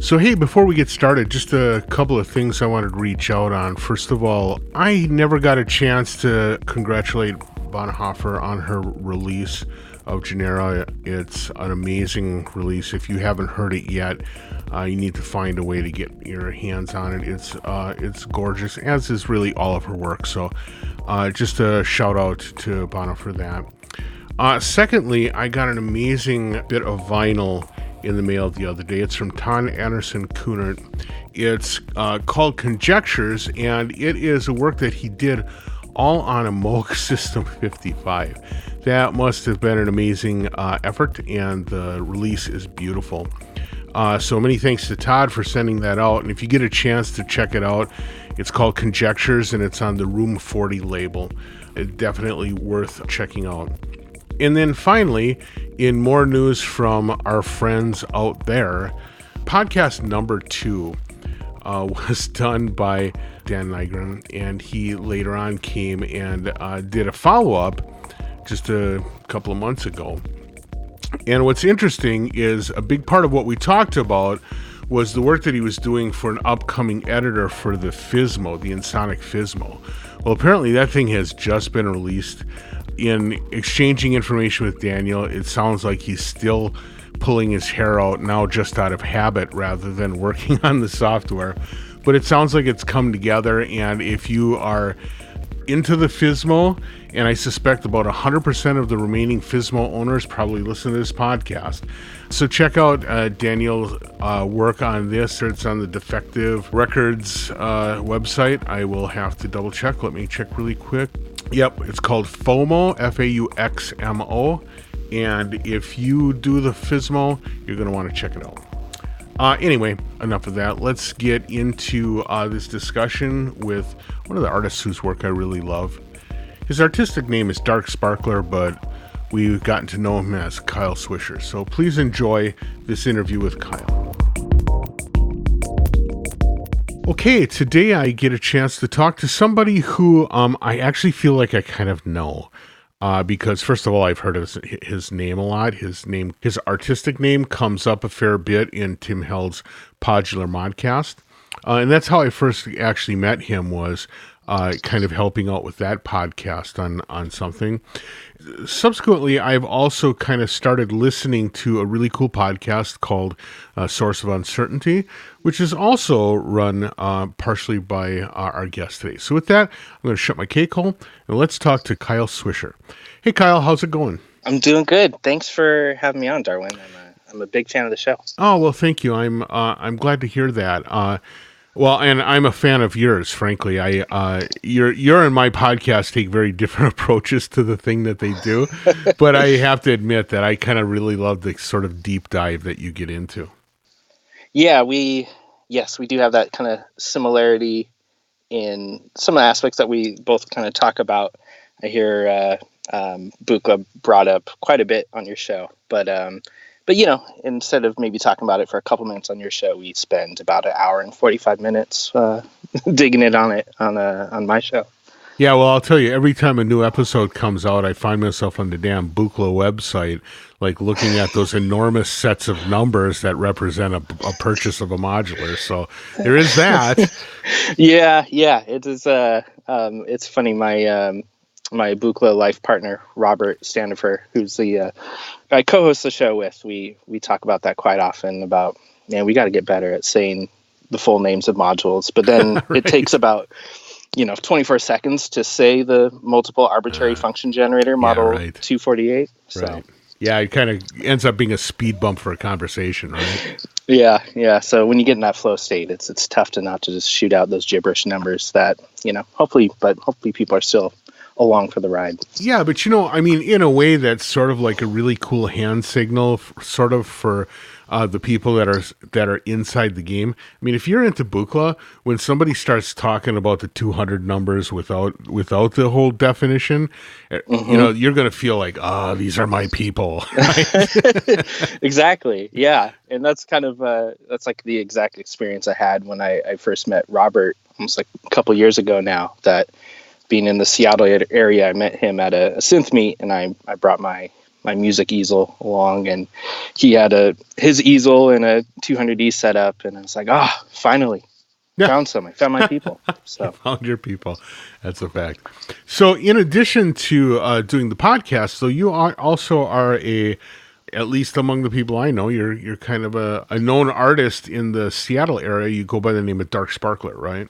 So, hey, before we get started, just a couple of things I wanted to reach out on. First of all, I never got a chance to congratulate Bonhoeffer on her release of Genera. It's an amazing release. If you haven't heard it yet, you need to find a way to get your hands on it. It's gorgeous, as is really all of her work. So just a shout out to Bono for that. Secondly, I got an amazing bit of vinyl in the mail the other day. It's from Ton Anderson Kunert. It's called Conjectures, and it is a work that he did all on a Moog System 55. That must have been an amazing effort, and the release is beautiful. So many thanks to Todd for sending that out, and if you get a chance to check it out, it's called Conjectures, and it's on the Room 40 label. It's definitely worth checking out. And then finally, in more news from our friends out there, podcast number 2 was done by Dan Nygren, and he later on came and did a follow-up just a couple of months ago. And what's interesting is a big part of what we talked about was the work that he was doing for an upcoming editor for the Fismo, the Ensoniq Fismo. Well, apparently that thing has just been released. In exchanging information with Daniel, it sounds like he's still pulling his hair out now just out of habit rather than working on the software. But it sounds like it's come together, and if you are into the Fismo, and I suspect about 100% of the remaining Fismo owners probably listen to this podcast. So check out Daniel's work on this. It's on the Defective Records website. I will have to double check. Let me check really quick. Yep, it's called FOMO, F-A-U-X-M-O. And if you do the Fismo, you're going to want to check it out. Anyway, enough of that. Let's get into this discussion with one of the artists whose work I really love. His artistic name is Dark Sparkler, but we've gotten to know him as Kyle Swisher. So please enjoy this interview with Kyle. Okay, today I get a chance to talk to somebody who I actually feel like I kind of know. Because first of all, I've heard of his name a lot. His artistic name comes up a fair bit in Tim Held's Podular Modcast. And that's how I first actually met him, was kind of helping out with that podcast on something. Subsequently, I've also kind of started listening to a really cool podcast called Source of Uncertainty, which is also run partially by our guest today. So with that, I'm going to shut my cake hole, and let's talk to Kyle Swisher. Hey, Kyle, how's it going? I'm doing good. Thanks for having me on, Darwin. I'm a big fan of the show. Oh, well, thank you. I'm glad to hear that. Well, and I'm a fan of yours, frankly. Your and my podcast take very different approaches to the thing that they do, but I have to admit that I kind of really love the sort of deep dive that you get into. Yeah, we do have that kind of similarity in some aspects that we both kind of talk about. I hear Buchla brought up quite a bit on your show, but instead of maybe talking about it for a couple minutes on your show, we spend about an hour and 45 minutes digging it on my show. Yeah, well, I'll tell you, every time a new episode comes out, I find myself on the damn Buchla website, like looking at those enormous sets of numbers that represent a purchase of a modular. So there is that. Yeah, it is. It's funny. My Buchla life partner, Robert Standefer, who's I co-host the show with, we talk about that quite often about, we got to get better at saying the full names of modules, but then right. It takes about 24 seconds to say the multiple arbitrary function generator model 248. So. Right. Yeah, it kind of ends up being a speed bump for a conversation, right? Yeah. So when you get in that flow state, it's tough to not to just shoot out those gibberish numbers that, hopefully people are still along for the ride. Yeah, but in a way, that's sort of like a really cool hand signal, sort of for the people that are inside the game. I mean, if you're into Buchla, when somebody starts talking about the 200 numbers without the whole definition, you're going to feel like, these are my people. Exactly. Yeah, and that's kind of that's like the exact experience I had when I first met Robert, almost like a couple years ago now. That being in the Seattle area, I met him at a synth meet, and I brought my my music easel along, and he had his easel and a 200D setup, and I was like, finally. Yeah. I found my people. So You found your people. That's a fact. So in addition to doing the podcast, so you also are at least among the people I know, you're kind of a known artist in the Seattle area. You go by the name of Dark Sparkler, right?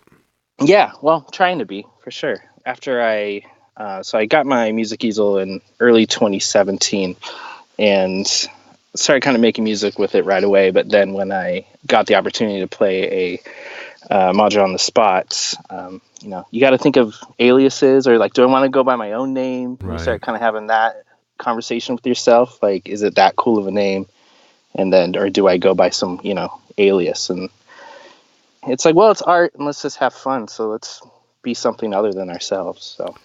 yeah, well, trying to be, for sure. After I got my music easel in early 2017 and started kind of making music with it right away. But then when I got the opportunity to play a module on the spot, you got to think of aliases, or like, do I want to go by my own name? Right. You start kind of having that conversation with yourself, like, is it that cool of a name? And then, or do I go by some, alias? And it's like, well, it's art, and let's just have fun. So let's be something other than ourselves. So,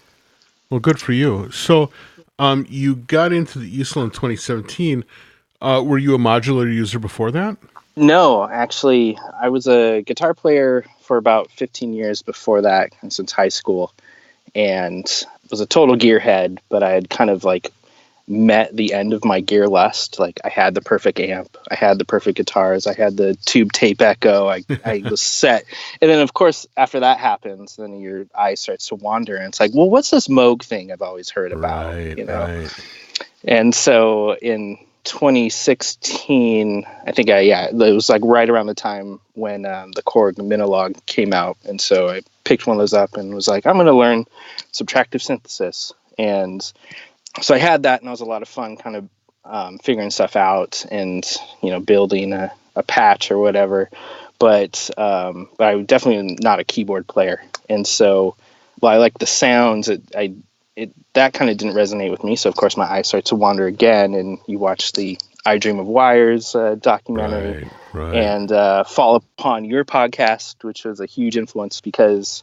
well, good for you. So, you got into the easel in 2017. Were you a modular user before that? No, actually, I was a guitar player for about 15 years before that, since high school, and was a total gearhead, but I had kind of like met the end of my gear lust. Like, I had the perfect amp, I had the perfect guitars, I had the tube tape echo, I was set. And then, of course, after that happens, then your eye starts to wander, and it's like, well, what's this Moog thing I've always heard about? Right. And so in 2016, I think it was like right around the time when the Korg Minilog came out, and so I picked one of those up and was like, I'm going to learn subtractive synthesis. And so I had that, and it was a lot of fun, kind of figuring stuff out and building a patch or whatever. But I definitely not a keyboard player, and so while I like the sounds, that kind of didn't resonate with me. So of course my eyes start to wander again, and you watch the I Dream of Wires documentary, right. And fall upon your podcast, which was a huge influence, because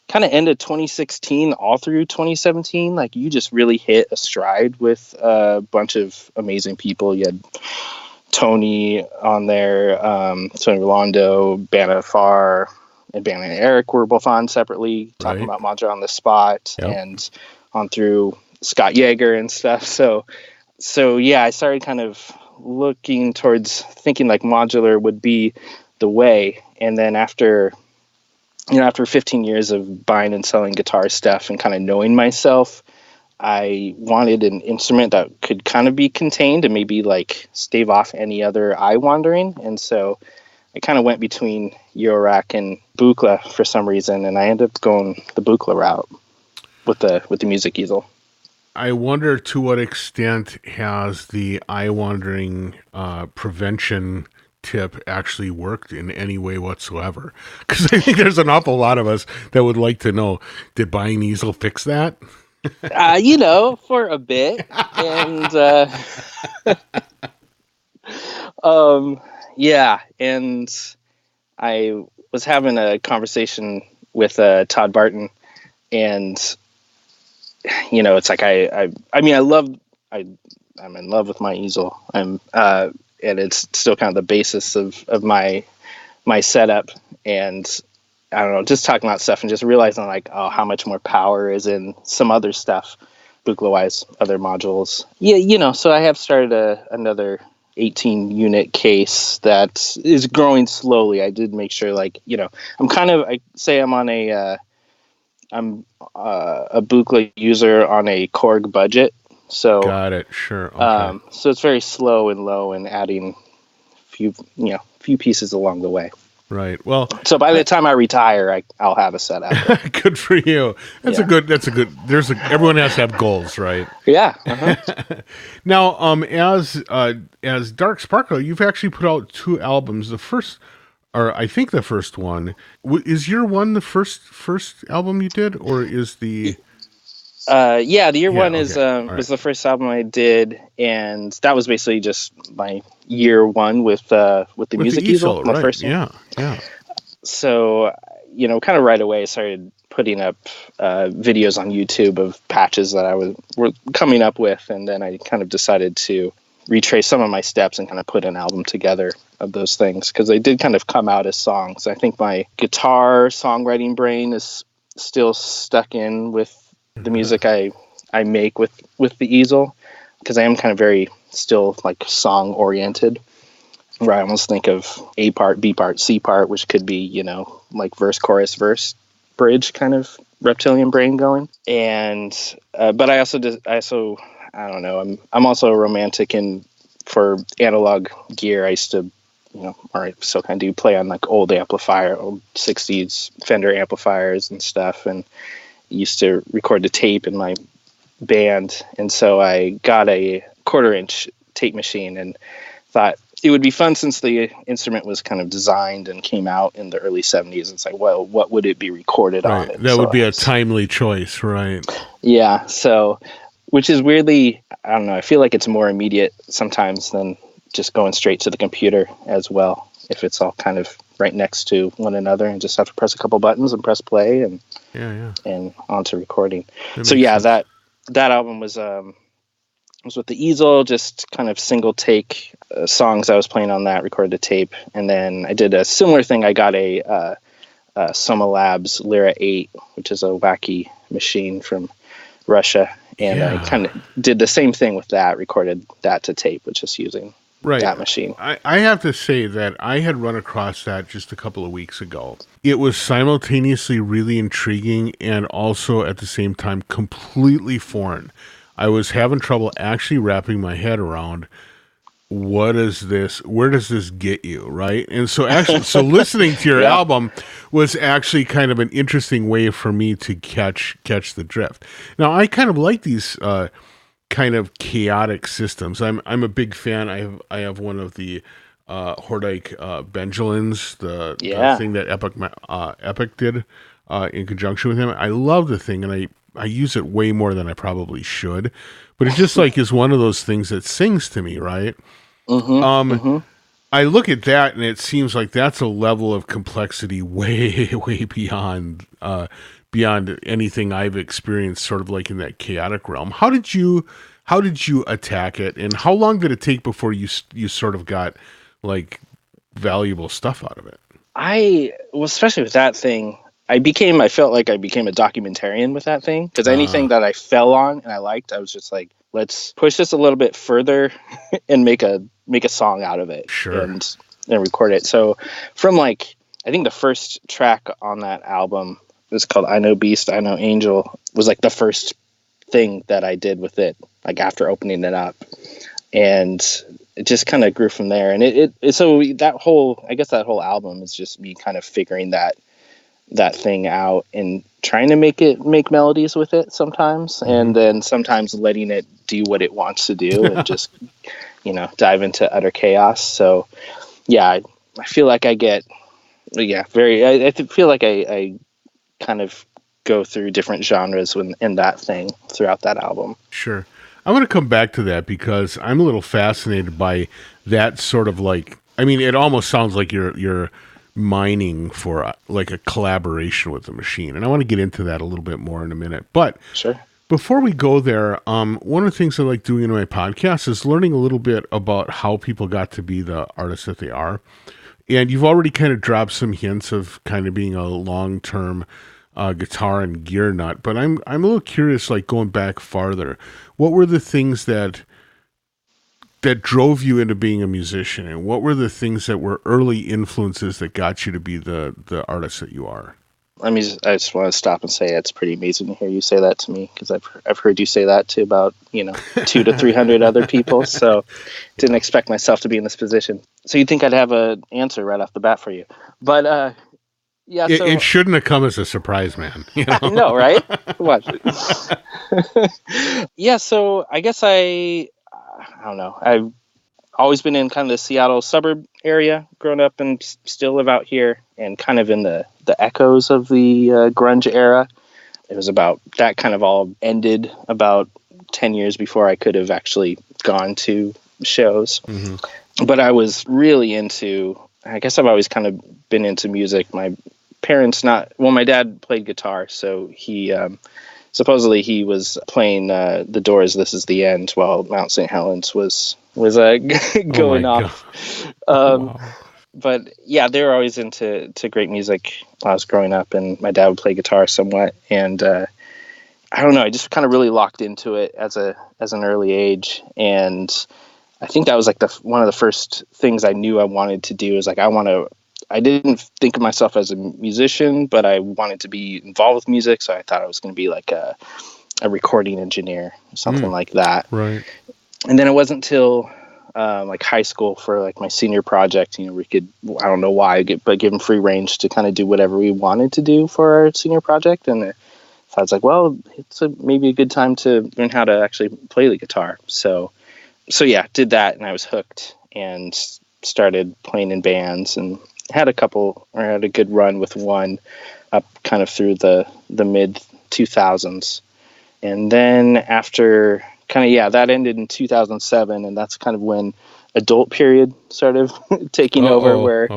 kind of ended 2016 all through 2017. Like, you just really hit a stride with a bunch of amazing people. You had Tony on there, Tony Rolando, Banna Farr, and Banna and Eric were both on separately, talking about modular on the spot, and on through Scott Yeager and stuff. So yeah, I started kind of looking towards thinking like modular would be the way. And then after 15 years of buying and selling guitar stuff and kind of knowing myself, I wanted an instrument that could kind of be contained and maybe like stave off any other eye wandering. And so I kind of went between Eurorack and Buchla for some reason, and I ended up going the Buchla route with the music easel. I wonder to what extent has the eye wandering prevention tip actually worked in any way whatsoever? Because I think there's an awful lot of us that would like to know, did buying easel fix that? For a bit. And and I was having a conversation with Todd Barton, and it's like I'm in love with my easel. And it's still kind of the basis of my setup. And I don't know, just talking about stuff and just realizing like, how much more power is in some other stuff, Buchla-wise, other modules. Yeah, so I have started another 18 unit case that is growing slowly. I did make sure, like, I say I'm on I'm a Buchla user on a Korg budget. So got it. Sure. Okay. So it's very slow and low, and adding few pieces along the way. Right. Well, so by the time I retire, I'll have a setup. Good for you. That's a good. Everyone has to have goals, right? Yeah. Uh-huh. Now, as Dark Sparkler, you've actually put out 2 albums. The first, or I think the first one, is Year One the first album you did, or is the? The Year One is was the first album I did, and that was basically just my Year One with the music easel. My first one. Yeah. So, kind of right away I started putting up videos on YouTube of patches that I were coming up with, and then I kind of decided to retrace some of my steps and kind of put an album together of those things, because they did kind of come out as songs. I think my guitar songwriting brain is still stuck in with the music I make with the easel, because I am kind of very still like song oriented, where I almost think of A part, B part, C part, which could be, like verse, chorus, verse, bridge kind of reptilian brain going. And but I also I don't know, I'm also a romantic for analog gear. I used to, or I still kind of do play on like old 60s Fender amplifiers and stuff, and used to record the tape in my band. And so I got a 1/4-inch tape machine and thought it would be fun, since the instrument was kind of designed and came out in the early 70s. It's like, well, what would it be recorded on? Right. That would be a timely choice, right? Yeah. So, which is weirdly, I don't know, I feel like it's more immediate sometimes than just going straight to the computer as well, if it's all kind of right next to one another and just have to press a couple buttons and press play and and on to recording. So yeah, sense. that album was with the easel, just kind of single take songs I was playing on that, recorded the tape. And then I did a similar thing. I got a Soma Labs Lyra 8, which is a wacky machine from Russia. And I kind of did the same thing with that, recorded that to tape, with just using that machine. I have to say that I had run across that just a couple of weeks ago. It was simultaneously really intriguing and also at the same time completely foreign. I was having trouble actually wrapping my head around what is this? Where does this get you? Right. And so listening to your album was actually kind of an interesting way for me to catch the drift. Now, I kind of like these kind of chaotic systems. I'm a big fan. I have one of the Hordijk Benjelins, the thing that Epic did in conjunction with him. I love the thing, and I use it way more than I probably should, but it just like is one of those things that sings to me, right? I look at that and it seems like that's a level of complexity way, way beyond anything I've experienced, sort of like in that chaotic realm. How did you attack it, and how long did it take before you sort of got like valuable stuff out of it? Especially with that thing, I felt like I became a documentarian with that thing, because anything that I fell on and I liked, I was just like, let's push this a little bit further and make a song out of it. Sure. And record it. So from I think the first track on that album was called I Know Beast, I Know Angel, was like the first thing that I did with it, like after opening it up. And it just kind of grew from there. And so that whole album is just me kind of figuring that thing out and trying to make melodies with it sometimes, and then sometimes letting it do what it wants to do and just dive into utter chaos. So I feel like I get I feel like I kind of go through different genres in that thing throughout that album. Sure. I want to come back to that because I'm a little fascinated by that sort of it almost sounds like you're mining for like a collaboration with the machine. And I want to get into that a little bit more in a minute. But sure. Before we go there, one of the things I like doing in my podcast is learning a little bit about how people got to be the artists that they are. And you've already kind of dropped some hints of kind of being a long-term guitar and gear nut. But I'm a little curious, like going back farther, what were the things that drove you into being a musician, and what were the things that were early influences that got you to be the artist that you are? I just want to stop and say it's pretty amazing to hear you say that to me, because I've heard you say that to about 200 to 300 other people. So didn't expect myself to be in this position. So you'd think I'd have an answer right off the bat for you, but it shouldn't have come as a surprise, man. I know, right? Watch it. So I guess I don't know. I've always been in kind of the Seattle suburb area, grown up, and still live out here, and kind of in the echoes of the grunge era. It was about that kind of all ended about 10 years before I could have actually gone to shows. Mm-hmm. But I was really I guess I've always kind of been into music. My parents my dad played guitar, so he supposedly he was playing the Doors' "This Is the End" while Mount St. Helens was going off. Wow. But they were always into great music when I was growing up, and my dad would play guitar somewhat, and I don't know, I just kind of really locked into it as an early age. And I think that was like one of the first things I knew I wanted to do, is like, I didn't think of myself as a musician, but I wanted to be involved with music. So I thought I was going to be like a recording engineer, something like that. Right. And then it wasn't until like high school for like my senior project, we could, I don't know why, but given free range to kind of do whatever we wanted to do for our senior project. And so I was like, well, it's maybe a good time to learn how to actually play the guitar. So yeah, did that, and I was hooked and started playing in bands, and had a good run with one up kind of through the mid 2000s. And then after that ended in 2007, and that's kind of when adult period started taking over, where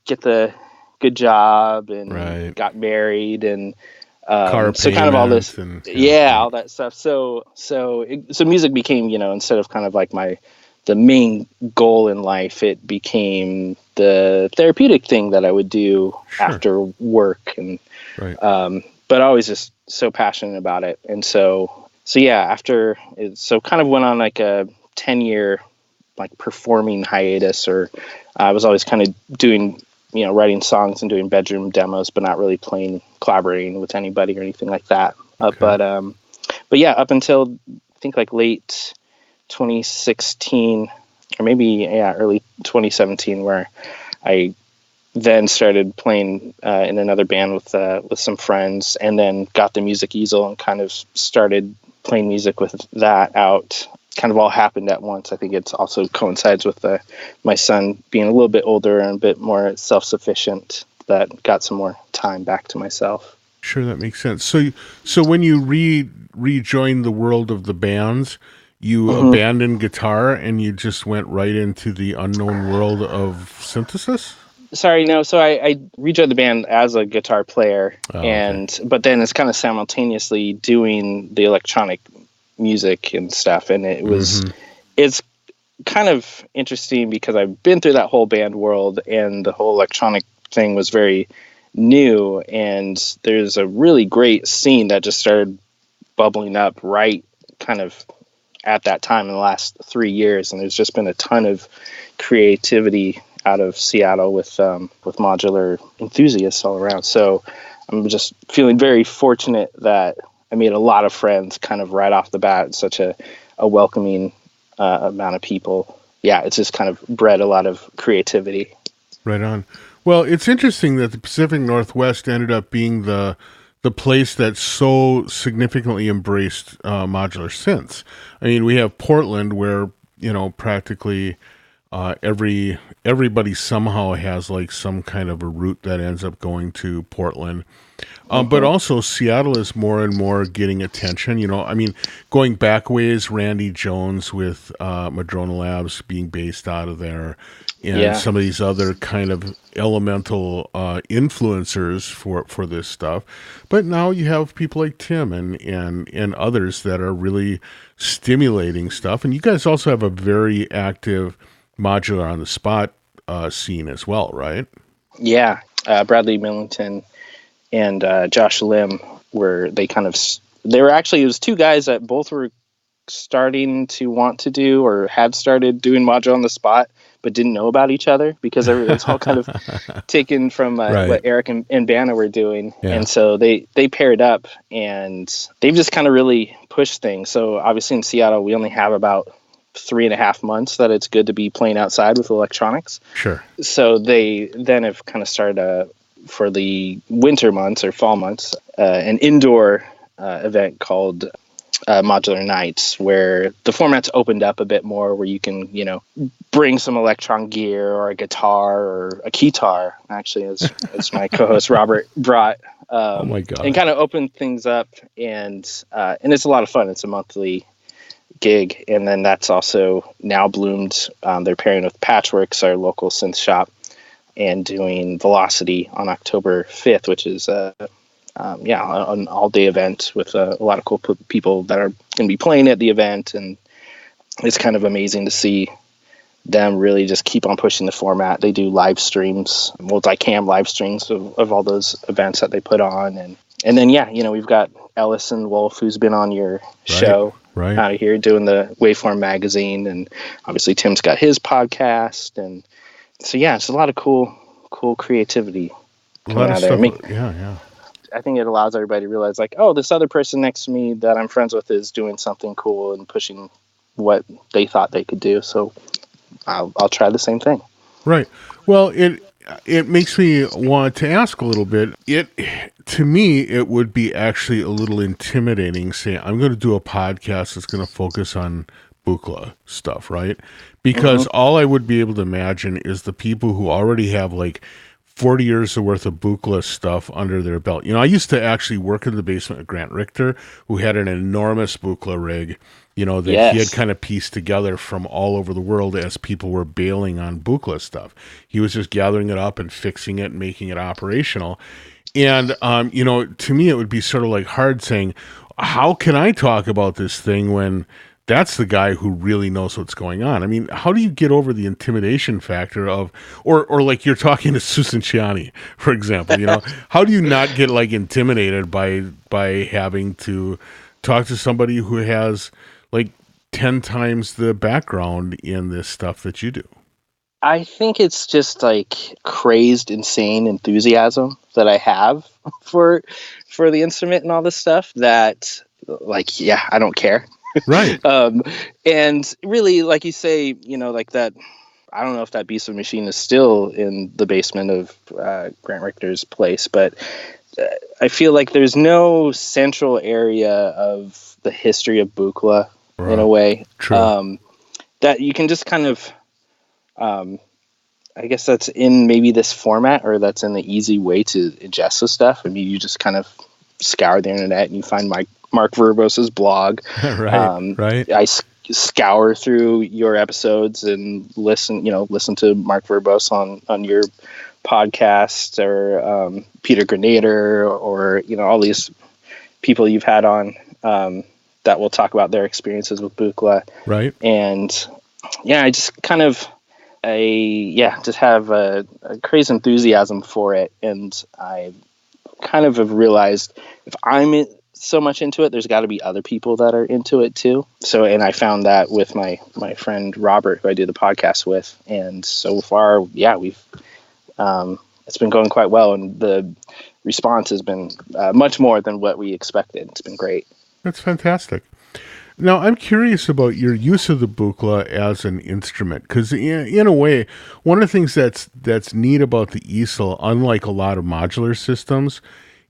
get the good job and got married, and so kind of all this, all that stuff. So music became, instead of kind of like the main goal in life, it became the therapeutic thing that I would do after work, and but always just so passionate about it. And so after it, kind of went on like a 10-year like performing hiatus, or I was always kind of doing, writing songs and doing bedroom demos, but not really collaborating with anybody or anything like that. But yeah, up until I think like late 2016, or maybe early 2017, where I then started playing in another band with some friends, and then got the music easel and kind of started playing music with that out. Kind of all happened at once. I think it's also coincides with my son being a little bit older and a bit more self-sufficient, that got some more time back to myself. Sure, that makes sense. So when you rejoined the world of the bands, you abandoned guitar and you just went right into the unknown world of synthesis? Sorry, no. So I rejoined the band as a guitar player, but then it's kind of simultaneously doing the electronic music and stuff. And it's kind of interesting because I've been through that whole band world, and the whole electronic thing was very new. And there's a really great scene that just started bubbling up right kind of at that time in the last 3 years. And there's just been a ton of creativity out of Seattle with modular enthusiasts all around. So I'm just feeling very fortunate that I made a lot of friends kind of right off the bat, such a welcoming amount of people. Yeah, it's just kind of bred a lot of creativity. Right on. Well, it's interesting that the Pacific Northwest ended up being the place that so significantly embraced modular synths. I mean, we have Portland, where practically everybody somehow has like some kind of a route that ends up going to Portland. But also Seattle is more and more getting attention. I mean, going back ways, Randy Jones with Madrona Labs being based out of there, and some of these other kind of elemental influencers for this stuff. But now you have people like Tim and others that are really stimulating stuff. And you guys also have a very active modular on the spot scene as well, right? Yeah, Bradley Millington and Josh Lim they were actually, it was two guys that both were starting to want to do or had started doing modular on the spot, but didn't know about each other because it's all kind of taken from what Eric and Banna were doing. Yeah. And so they paired up, and they've just kind of really pushed things. So obviously in Seattle, we only have about 3.5 months that it's good to be playing outside with electronics. Sure. So they then have kind of started for the winter months or fall months, an indoor event called Modular Nights, where the format's opened up a bit more, where you can, bring some electron gear or a guitar or a keytar, actually, as my co-host Robert brought. Oh my God. And kind of open things up, and it's a lot of fun. It's a monthly gig, and then that's also now bloomed. They're pairing with Patchworks, our local synth shop, and doing Velocity on October 5th, which is an all-day event with a lot of cool people that are going to be playing at the event. And it's kind of amazing to see them really just keep on pushing the format. They do live streams, multi-cam live streams of all those events that they put on. And then, we've got Ellison Wolf, who's been on your show out here doing the Waveform magazine, and obviously Tim's got his podcast, and so yeah, it's a lot of cool creativity coming out there. I think it allows everybody to realize, like, oh, this other person next to me that I'm friends with is doing something cool and pushing what they thought they could do. So I'll try the same thing. Right. Well, it makes me want to ask a little bit. To me, it would be actually a little intimidating saying, I'm going to do a podcast that's going to focus on Buchla stuff, right? Because all I would be able to imagine is the people who already have like 40 years worth of Buchla stuff under their belt. You know, I used to actually work in the basement with Grant Richter, who had an enormous Buchla rig, you know, that he had kind of pieced together from all over the world as people were bailing on Buchla stuff. He was just gathering it up and fixing it and making it operational. And, you know, to me, it would be sort of like hard saying, how can I talk about this thing when that's the guy who really knows what's going on? I mean, how do you get over the intimidation factor of, or like you're talking to Susan Ciani, for example, you know, how do you not get like intimidated by having to talk to somebody who has like 10 times the background in this stuff that you do? I think it's just like crazed, insane enthusiasm that I have for the instrument and all this stuff that, like, yeah, I don't care. Right. And really, like you say, you know, like that, I don't know if that beast of a machine is still in the basement of Grant Richter's place, but I feel like there's no central area of the history of Buchla in a way. True. That you can just kind of, I guess that's in maybe this format, or that's in the easy way to ingest the stuff. I mean, you just kind of scour the internet and you find Mark Verbos's blog. Right. I scour through your episodes and listen to Mark Verbos on your podcast, or Peter Grenader, or, you know, all these people you've had on that will talk about their experiences with Buchla. Right. And yeah, I just kind of, just have a crazy enthusiasm for it. And I kind of have realized if I'm so much into it, there's got to be other people that are into it too. So, and I found that with my friend Robert, who I do the podcast with. And so far, yeah, we've, it's been going quite well. And the response has been much more than what we expected. It's been great. That's fantastic. Now, I'm curious about your use of the Buchla as an instrument, because in a way, one of the things that's neat about the easel, unlike a lot of modular systems,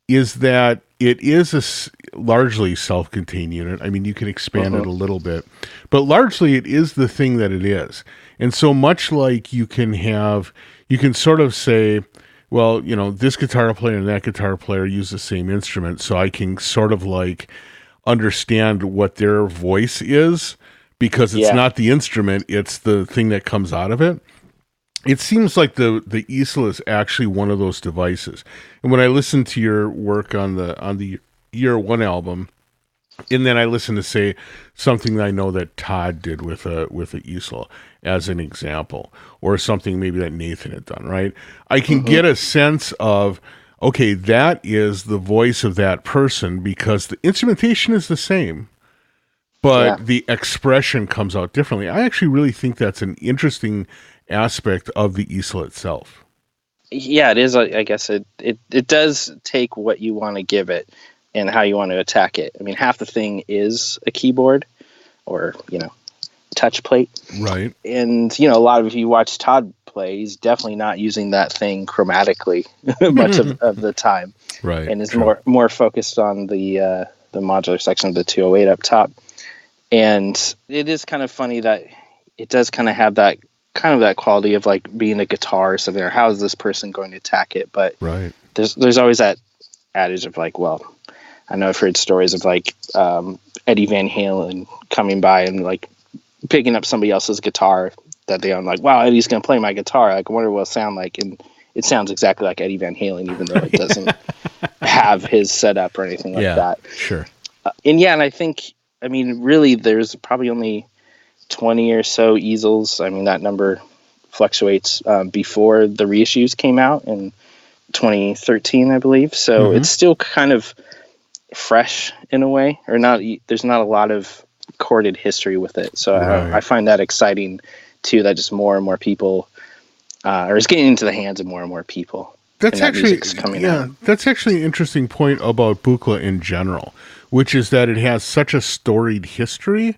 is that it is a largely self-contained unit. I mean, you can expand it a little bit, but largely it is the thing that it is. And so much like you can sort of say, well, you know, this guitar player and that guitar player use the same instrument, so I can sort of like understand what their voice is, because it's not the instrument, it's the thing that comes out of it. It seems like the easel is actually one of those devices. And when I listen to your work on the Year One album, and then I listen to, say, something that I know that Todd did with a easel as an example, or something maybe that Nathan had done, right? I can get a sense of, okay, that is the voice of that person, because the instrumentation is the same, but the expression comes out differently. I actually really think that's an interesting aspect of the easel itself. Yeah, it is. I guess it does take what you want to give it and how you want to attack it. I mean, half the thing is a keyboard, or, you know, touch plate. Right. And, you know, a lot of, if you watch Todd play, he's definitely not using that thing chromatically much of the time. Right. And is more focused on the modular section of the 208 up top. And it is kind of funny that it does kind of have that quality of like being a guitar or something, or how is this person going to attack it? But there's always that adage of like, well, I know I've heard stories of like Eddie Van Halen coming by and like picking up somebody else's guitar that they own, like, wow, Eddie's going to play my guitar. Like, I wonder what it'll sound like. And it sounds exactly like Eddie Van Halen, even though it doesn't have his setup or anything like that. Sure. And I think, I mean, really, there's probably only 20 or so easels. I mean, that number fluctuates before the reissues came out in 2013, I believe. So it's still kind of fresh in a way, or not. There's not a lot of recorded history with it. So I find that exciting too, that just more and more people or it's getting into the hands of more and more people. That's actually that's actually an interesting point about Buchla in general, which is that it has such a storied history,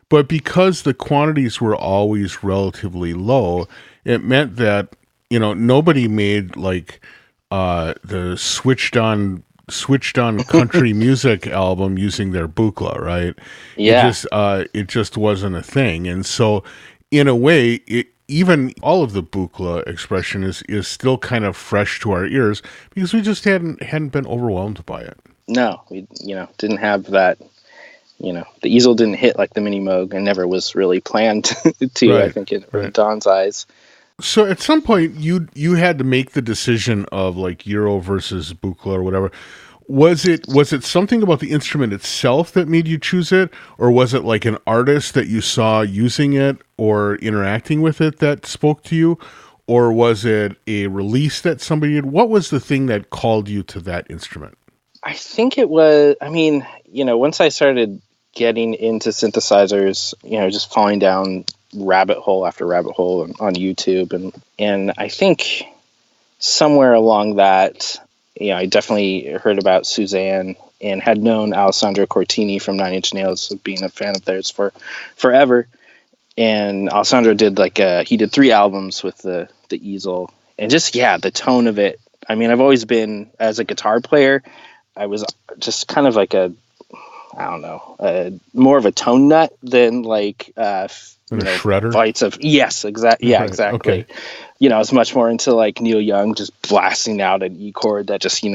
but because the quantities were always relatively low, it meant that, you know, nobody made like the switched on country music album using their Buchla, right? Yeah. It just wasn't a thing. And so in a way, even all of the Buchla expression is still kind of fresh to our ears because we just hadn't been overwhelmed by it. No, we didn't have that. The easel didn't hit like the Mini Moog, and never was really planned to. Right, I think in Don's eyes. So at some point, you had to make the decision of like Euro versus Buchla or whatever. Was it something about the instrument itself that made you choose it, or was it like an artist that you saw using it or interacting with it that spoke to you, or was it a release that somebody did? What was the thing that called you to that instrument? I think it was, once I started getting into synthesizers, just falling down rabbit hole after rabbit hole on YouTube, and I think somewhere along that, I definitely heard about Suzanne and had known Alessandro Cortini from Nine Inch Nails, being a fan of theirs for forever. And Alessandro did he did 3 albums with the easel, and just, the tone of it. I mean, I've always been, as a guitar player, I was just kind of like more of a tone nut than shredder fights of exactly. Okay. I was much more into like Neil Young just blasting out an E chord that just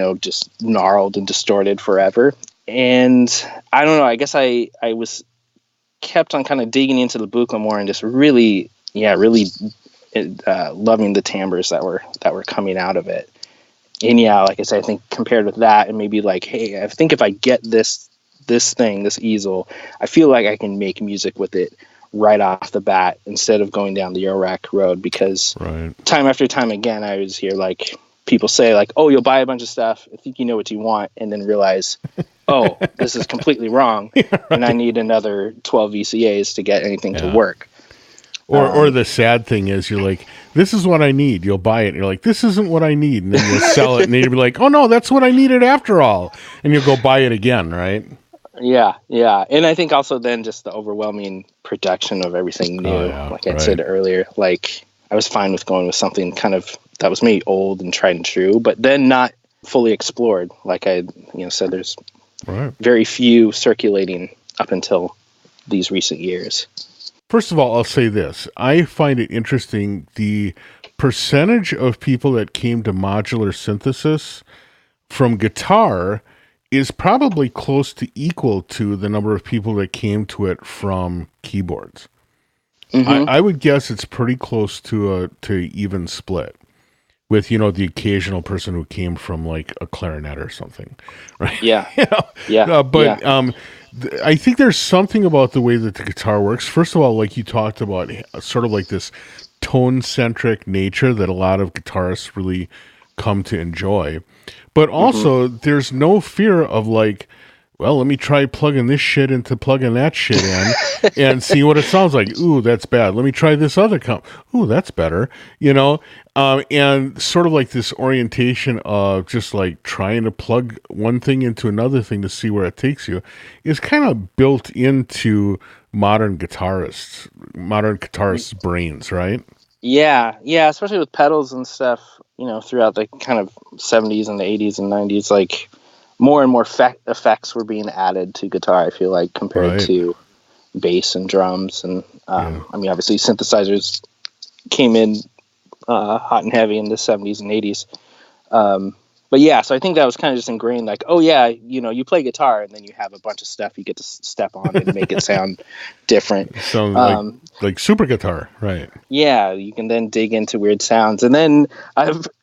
gnarled and distorted forever. And I don't know, I guess I was kept on kind of digging into the Buchla more and just really loving the timbres that were coming out of it. And like I said, I think compared with that, and maybe like, hey, I think if I get this easel, I feel like I can make music with it right off the bat instead of going down the Eurorack road, because time after time again, I was hear like people say like, oh, you'll buy a bunch of stuff, I think you know what you want, and then realize, oh, this is completely wrong, and I need another 12 VCAs to get anything to work. Or the sad thing is, you're like, this is what I need. You'll buy it. And you're like, this isn't what I need. And then you'll sell it. And then you'll be like, oh, no, that's what I needed after all. And you'll go buy it again, right? Yeah. And I think also then just the overwhelming production of everything new. I said earlier, like I was fine with going with something kind of that was maybe old and tried and true, but then not fully explored. Like I said, there's very few circulating up until these recent years. First of all, I'll say this. I find it interesting, the percentage of people that came to modular synthesis from guitar is probably close to equal to the number of people that came to it from keyboards. Mm-hmm. I would guess it's pretty close to even split, with the occasional person who came from like a clarinet or something, right? Yeah, I think there's something about the way that the guitar works. First of all, like you talked about, sort of like this tone-centric nature that a lot of guitarists really come to enjoy. But also, there's no fear of like, well, let me try plugging this shit into plugging that shit in and see what it sounds like. Ooh, that's bad. Let me try this other Ooh, that's better. And sort of like this orientation of just like trying to plug one thing into another thing to see where it takes you is kind of built into modern guitarists' brains, right? Yeah, especially with pedals and stuff, throughout the kind of 70s and the 80s and 90s, like more and more effects were being added to guitar, I feel like, compared to bass and drums. And I mean, obviously synthesizers came in hot and heavy in the 70s and 80s. But yeah, so I think that was kind of just ingrained, like, oh yeah, you play guitar and then you have a bunch of stuff you get to step on and make it sound different. So like super guitar, right? Yeah, you can then dig into weird sounds. And then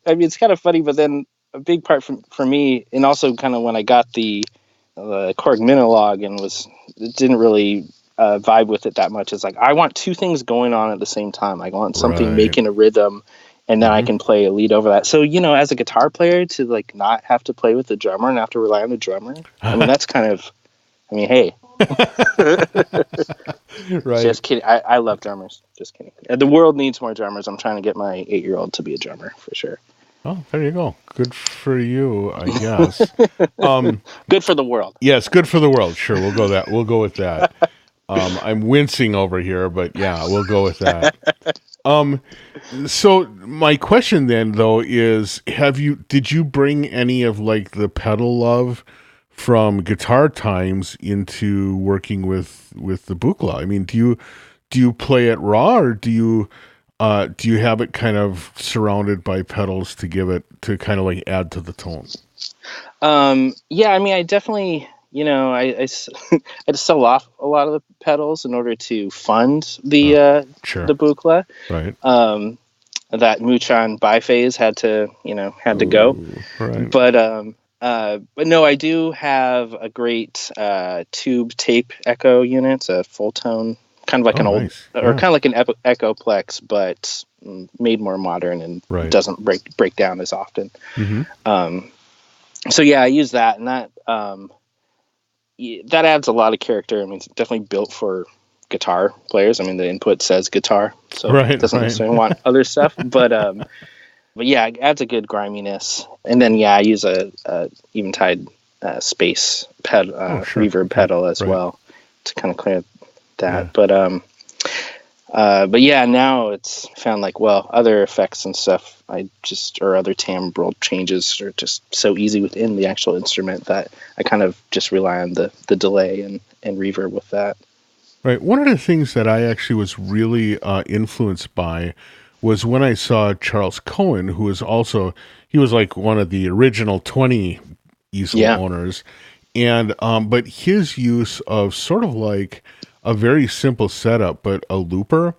it's kind of funny, but then a big part for me, and also kind of when I got the Korg Minolog and didn't really vibe with it that much, is like I want 2 things going on at the same time. I want something making a rhythm and then I can play a lead over that. So, as a guitar player, to like not have to play with the drummer and have to rely on the drummer, I mean, that's kind of, hey. Right. Just kidding. I love drummers. Just kidding. The world needs more drummers. I'm trying to get my 8-year-old to be a drummer for sure. Oh, there you go. Good for you, I guess. Good for the world. Yes, good for the world. Sure, we'll go with that. I'm wincing over here, but yeah, we'll go with that. So my question then, though, is did you bring any of like the pedal love from guitar times into working with the Buchla? I mean, do you play it raw, or do you have it kind of surrounded by pedals to kind of like add to the tone? Yeah, I mean, I definitely, I just sell off a lot of the pedals in order to fund the Buchla. Right. That Muchon biphase had to go. Right. But no, I do have a great tube tape echo unit. It's a full tone, kind of like an old, nice. or kind of like an Echoplex, but made more modern and doesn't break down as often. Mm-hmm. So yeah, I use that, and that that adds a lot of character. I mean, it's definitely built for guitar players. I mean, the input says guitar, so it doesn't necessarily want other stuff. But yeah, it adds a good griminess. And then I use a Eventide space pedal, reverb pedal as well to kind of clear that. Yeah. But yeah, now it's found like, other effects and stuff, or other timbral changes are just so easy within the actual instrument that I kind of just rely on the delay and reverb with that. Right. One of the things that I actually was really influenced by was when I saw Charles Cohen, who was he was like one of the original 20 easel owners. And, but his use of sort of like a very simple setup, but a looper,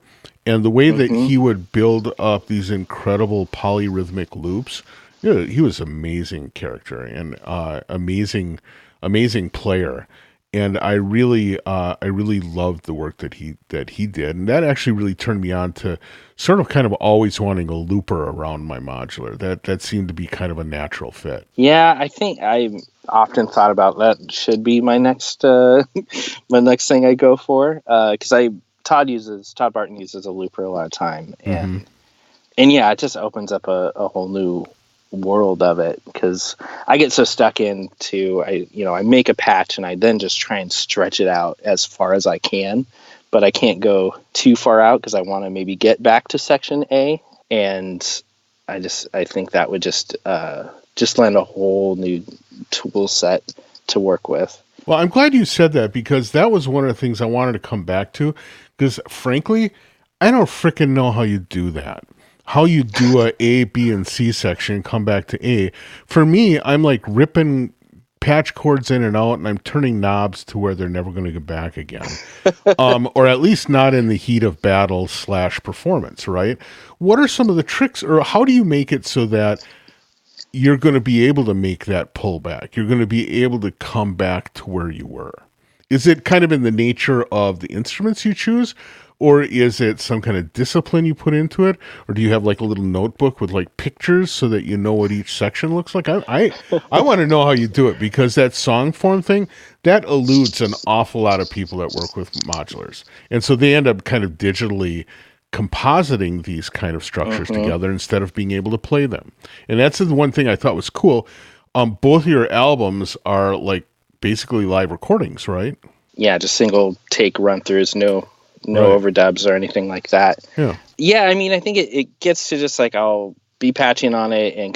and the way that he would build up these incredible polyrhythmic loops, he was amazing character and amazing player. And I really loved the work that he did, and that actually really turned me on to sort of kind of always wanting a looper around my modular. That seemed to be kind of a natural fit. Yeah, I think I often thought about that should be my next my next thing I go for, because Todd Barton uses a looper a lot of time, and yeah, it just opens up a whole new world of it, because I get so stuck into I make a patch and I then just try and stretch it out as far as I can, but I can't go too far out because I want to maybe get back to section A, and I think that would just lend a whole new tool set to work with. Well, I'm glad you said that, because that was one of the things I wanted to come back to, because frankly, I don't frickin' know how you do that. How you do a A, B, and C section and come back to A. For me, I'm like ripping patch chords in and out, and I'm turning knobs to where they're never going to get back again. Or at least not in the heat of battle / performance, right? What are some of the tricks, or how do you make it so that you're going to be able to make that pullback? You're going to be able to come back to where you were. Is it kind of in the nature of the instruments you choose, or is it some kind of discipline you put into it? Or do you have like a little notebook with like pictures so that you know what each section looks like? I want to know how you do it, because that song form thing, that eludes an awful lot of people that work with modulars. And so they end up kind of digitally compositing these kind of structures together instead of being able to play them. And that's the one thing I thought was cool. Both of your albums are like basically live recordings, right? Yeah, just single take run throughs, no overdubs or anything like that. Yeah, I mean, I think it gets to just like, I'll be patching on it and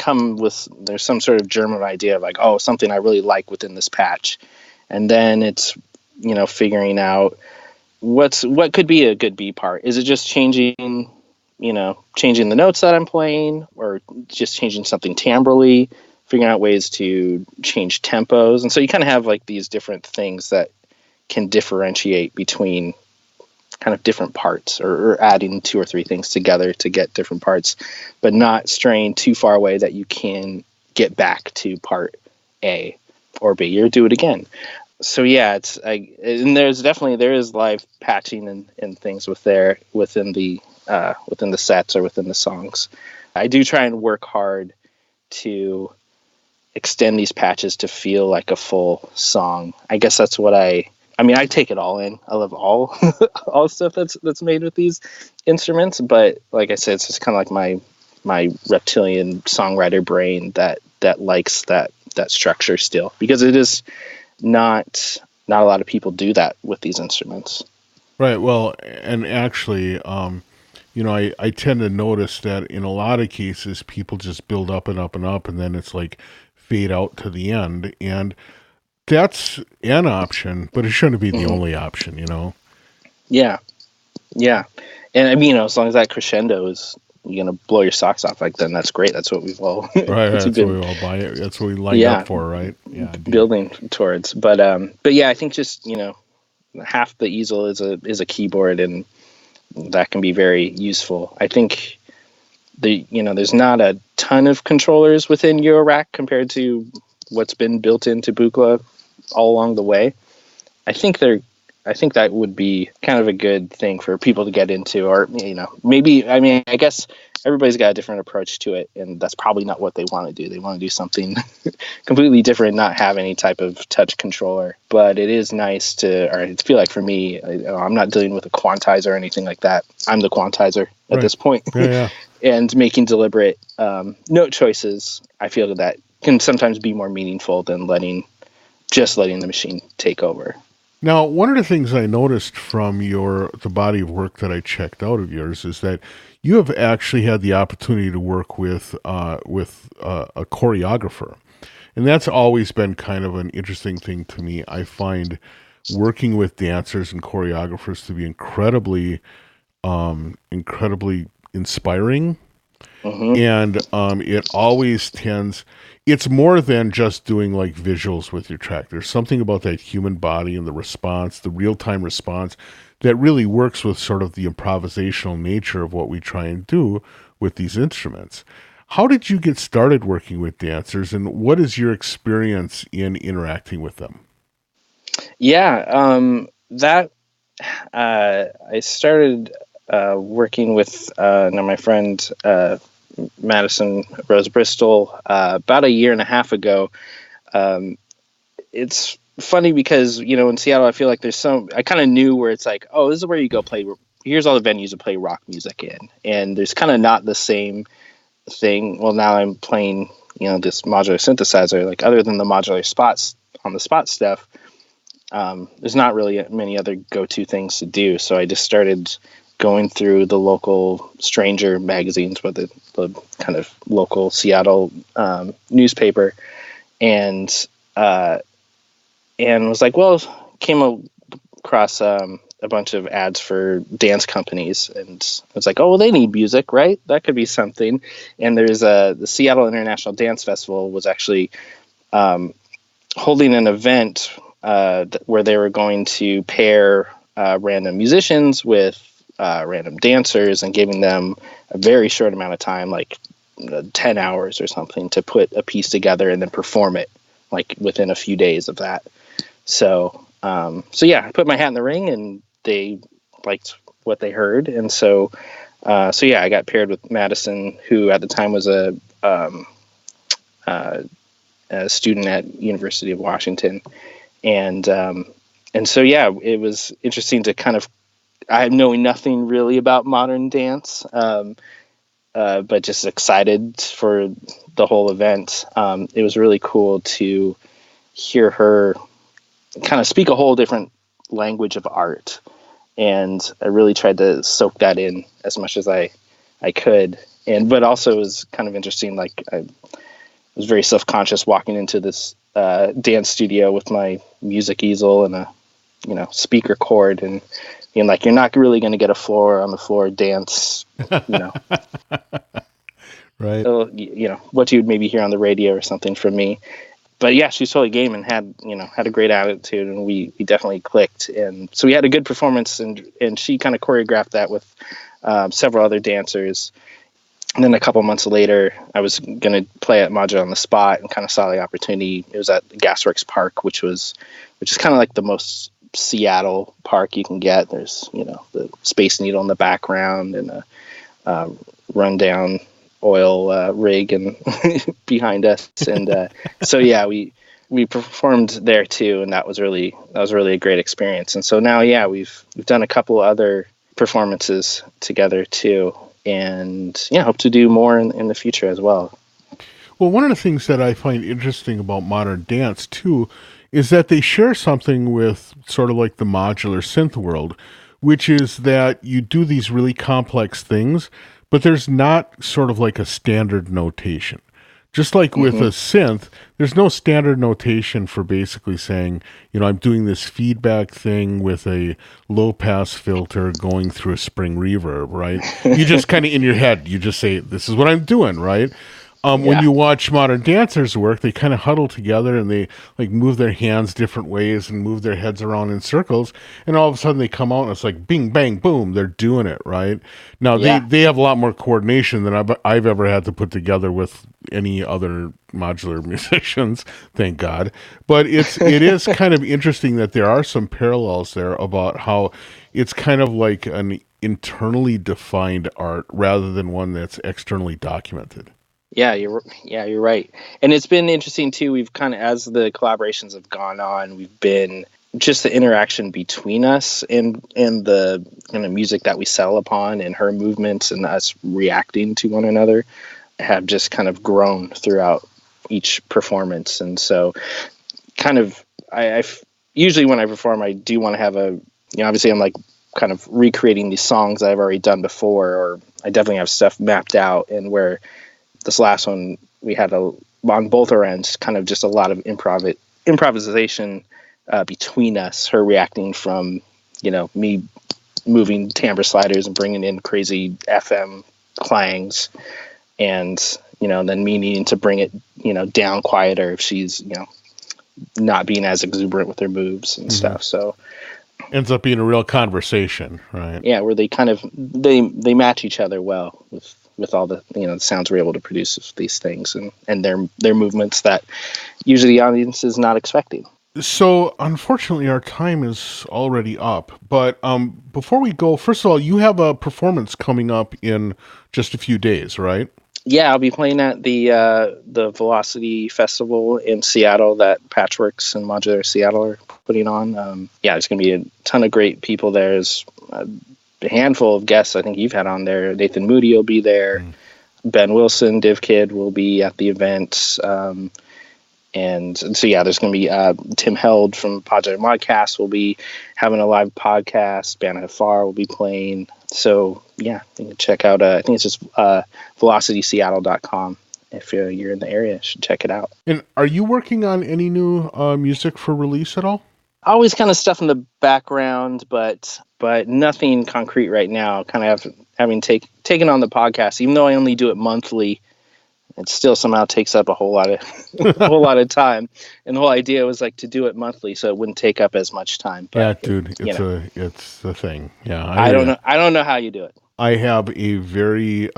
there's some sort of germ idea of like, something I really like within this patch. And then it's, figuring out what could be a good B part. Is it just changing the notes that I'm playing, or just changing something timbrally, figuring out ways to change tempos. And so you kind of have like these different things that can differentiate between kind of different parts, or adding 2 or 3 things together to get different parts, but not straying too far away that you can get back to part A or B or do it again. So yeah, and there is live patching and things within the sets or within the songs. I do try and work hard to extend these patches to feel like a full song. I guess that's what I take it all in. I love all all stuff that's made with these instruments, but like I said, it's just kind of like my reptilian songwriter brain that likes that structure still, because it is not a lot of people do that with these instruments. Right. Well, and actually, I tend to notice that in a lot of cases, people just build up and up and up, and then it's like fade out to the end. And that's an option, but it shouldn't be the only option, Yeah. Yeah. And I mean, as long as that crescendo is, you're going to blow your socks off, like, then that's great. That's what we've all, right. That's what we all buy it. That's what we line up for, right? Yeah. Building towards. But yeah, I think just, half the easel is a keyboard, and that can be very useful. I think there's not a ton of controllers within Eurorack compared to what's been built into Buchla all along the way. I think that would be kind of a good thing for people to get into, or maybe, I guess everybody's got a different approach to it, and that's probably not what they want to do. They want to do something completely different, not have any type of touch controller. But it is nice I feel like for me, I'm not dealing with a quantizer or anything like that. I'm the quantizer at this point. Yeah. And making deliberate note choices, I feel that can sometimes be more meaningful than letting the machine take over. Now, one of the things I noticed from the body of work that I checked out of yours is that you have actually had the opportunity to work with a choreographer, and that's always been kind of an interesting thing to me. I find working with dancers and choreographers to be incredibly inspiring, and it always tends. It's more than just doing like visuals with your track. There's something about that human body and the response, the real-time response, that really works with sort of the improvisational nature of what we try and do with these instruments. How did you get started working with dancers, and what is your experience in interacting with them? Yeah, I started working with my friend Madison Rose Bristol about a year and a half ago. It's funny because in Seattle, I feel like I kind of knew where it's like, oh, this is where you go play. Here's all the venues to play rock music in, and there's kind of not the same thing. Well, now I'm playing this modular synthesizer. Like, other than the modular spots on the spot stuff, there's not really many other go-to things to do. So I just started going through the local stranger magazines, with the kind of local Seattle newspaper, and was like, well, came across a bunch of ads for dance companies, and I was like, oh, well, they need music, right? That could be something. And there's the Seattle International Dance Festival was actually holding an event where they were going to pair random musicians with random dancers, and giving them a very short amount of time, like 10 hours or something, to put a piece together and then perform it like within a few days of that. So yeah, I put my hat in the ring, and they liked what they heard. And so yeah, I got paired with Madison, who at the time was a student at University of Washington. And so, yeah, it was interesting to kind of, I knowing nothing really about modern dance, but just excited for the whole event. It was really cool to hear her kind of speak a whole different language of art. And I really tried to soak that in as much as I could. But also it was kind of interesting. Like, I was very self-conscious walking into this dance studio with my music easel and a speaker cord, and being like, you're not really going to get a on the floor dance, right? So, what you'd maybe hear on the radio or something from me. But yeah, she's totally game and had a great attitude, and we definitely clicked. And so we had a good performance, and she kind of choreographed that with several other dancers. And then a couple months later, I was going to play at Modular on the Spot, and kind of saw the opportunity. It was at Gasworks Park, which is kind of like the most Seattle park you can get. There's, the Space Needle in the background, and a rundown oil rig and behind us, and so yeah, we performed there too, and that was really a great experience. And so now, yeah, we've done a couple other performances together too, and yeah, hope to do more in the future as well. Well, one of the things that I find interesting about modern dance too is that they share something with sort of like the modular synth world, which is that you do these really complex things, but there's not sort of like a standard notation. Just like with a synth, there's no standard notation for basically saying, I'm doing this feedback thing with a low pass filter going through a spring reverb, right? You just kind of in your head, you just say, this is what I'm doing, right? When you watch modern dancers work, they kind of huddle together and they like move their hands different ways and move their heads around in circles. And all of a sudden they come out and it's like bing, bang, boom, they're doing it, right? Now they have a lot more coordination than I've ever had to put together with any other modular musicians, thank God. But it is kind of interesting that there are some parallels there about how it's kind of like an internally defined art rather than one that's externally documented. Yeah, you're right. And it's been interesting too. We've kind of, as the collaborations have gone on, we've been just the interaction between us and the kind of music that we settle upon and her movements and us reacting to one another have just kind of grown throughout each performance. And so kind of, I usually when I perform, I do want to have obviously I'm like kind of recreating these songs I've already done before, or I definitely have stuff mapped out, and where this last one, we had on both our ends, kind of just a lot of improvisation between us, her reacting from, me moving timbre sliders and bringing in crazy FM clangs, and, then me needing to bring it, down quieter if she's, not being as exuberant with her moves and stuff. So ends up being a real conversation, right? Yeah, where they kind of, they match each other well with all the the sounds we're able to produce with these things and their movements that usually the audience is not expecting. So unfortunately our time is already up, but before we go, first of all, you have a performance coming up in just a few days, right? Yeah, I'll be playing at the Velocity Festival in Seattle that Patchworks and Modular Seattle are putting on. There's going to be a ton of great people there. There's a handful of guests I think you've had on there. Nathan Moody will be there. Ben Wilson, Div Kid, will be at the event. And so, there's going to be Tim Held from Podular Modcast will be having a live podcast. Banna Hafar will be playing. So, you can check out, I think it's just velocityseattle.com. If you're in the area, you should check it out. And are you working on any new music for release at all? Always kind of stuff in the background, but nothing concrete right now. Kind of having taken on the podcast, even though I only do it monthly, it still somehow takes up a whole lot of time. And the whole idea was like to do it monthly, so it wouldn't take up as much time. But, it's the thing. Yeah, I don't know how you do it. I have a very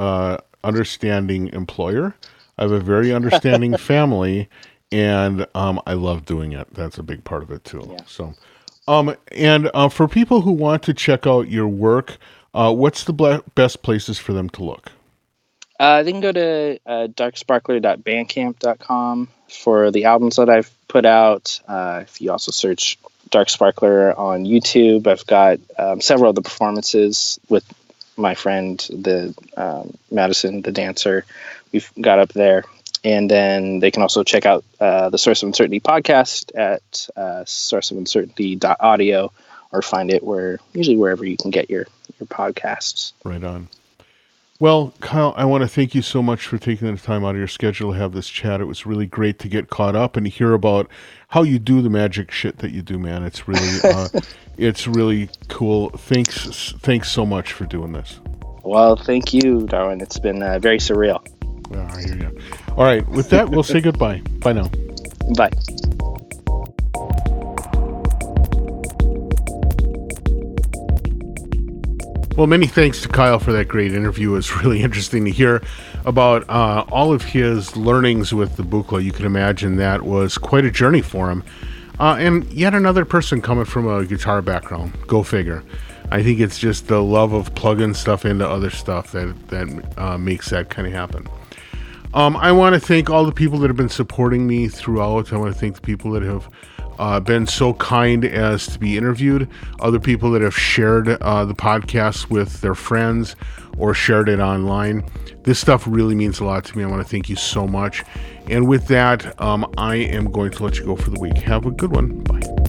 understanding employer. I have a very understanding family, and I love doing it. That's a big part of it too. Yeah. So, and for people who want to check out your work, what's the best places for them to look? They can go to darksparkler.bandcamp.com for the albums that I've put out. If you also search Dark Sparkler on YouTube, I've got several of the performances with my friend, the Madison, the dancer, we've got up there. And then they can also check out the Source of Uncertainty podcast at sourceofuncertainty.audio, or find it usually wherever you can get your podcasts. Right on. Well, Kyle, I want to thank you so much for taking the time out of your schedule to have this chat. It was really great to get caught up and to hear about how you do the magic shit that you do, man. It's really, it's really cool. Thanks so much for doing this. Well, thank you, Darwin. It's been very surreal. I hear you. All right, with that, we'll say goodbye. Bye now. Bye. Well, many thanks to Kyle for that great interview. It was really interesting to hear about all of his learnings with the Buchla. You can imagine that was quite a journey for him. And yet another person coming from a guitar background. Go figure. I think it's just the love of plugging stuff into other stuff that makes that kind of happen. I want to thank all the people that have been supporting me throughout. I want to thank the people that have been so kind as to be interviewed, other people that have shared the podcast with their friends or shared it online. This stuff really means a lot to me. I want to thank you so much. And with that, I am going to let you go for the week. Have a good one. Bye.